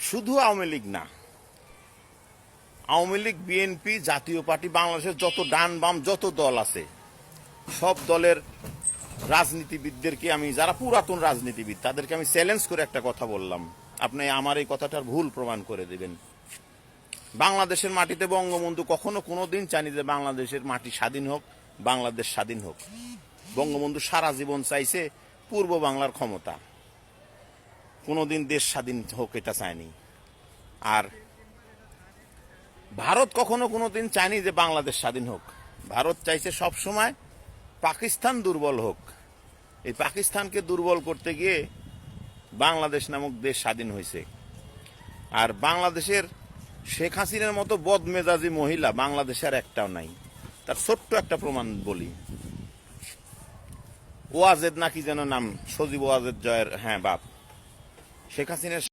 শুধু আওয়ামী লীগ না, আওয়ামী লীগ, বিএনপি, জাতীয় পার্টি, বাংলাদেশের যত ডান বাম যত দল আছে, সব দলের রাজনীতিবিদদেরকে আমি, যারা পুরাতন রাজনীতিবিদ, তাদেরকে আমি চ্যালেঞ্জ করে একটা কথা বললাম, আপনি আমার এই কথাটার ভুল প্রমাণ করে দেবেন। বাংলাদেশের মাটিতে বঙ্গবন্ধু কখনো কোনোদিন চাইনি যে বাংলাদেশের মাটি স্বাধীন হোক, বাংলাদেশ স্বাধীন হোক। বঙ্গবন্ধু সারা জীবন চাইছে পূর্ব বাংলার ক্ষমতা, কোনোদিন দেশ স্বাধীন হোক এটা চায়নি। আর ভারত কখনো কোনোদিন চায়নি যে বাংলাদেশ স্বাধীন হোক। ভারত চাইছে সব সময় পাকিস্তান দুর্বল হোক। এই পাকিস্তানকে দুর্বল করতে গিয়ে বাংলাদেশ নামক দেশ স্বাধীন হয়েছে। আর বাংলাদেশের শেখ হাসিনার মতো বদমেজাজি মহিলা বাংলাদেশে আর একটাও নাই। তার ছোট্ট একটা প্রমাণ বলি, ওয়াজেদ নাকি যেন নাম, সজীব ওয়াজেদ জয়ের বাপ, শেখ হাসিনার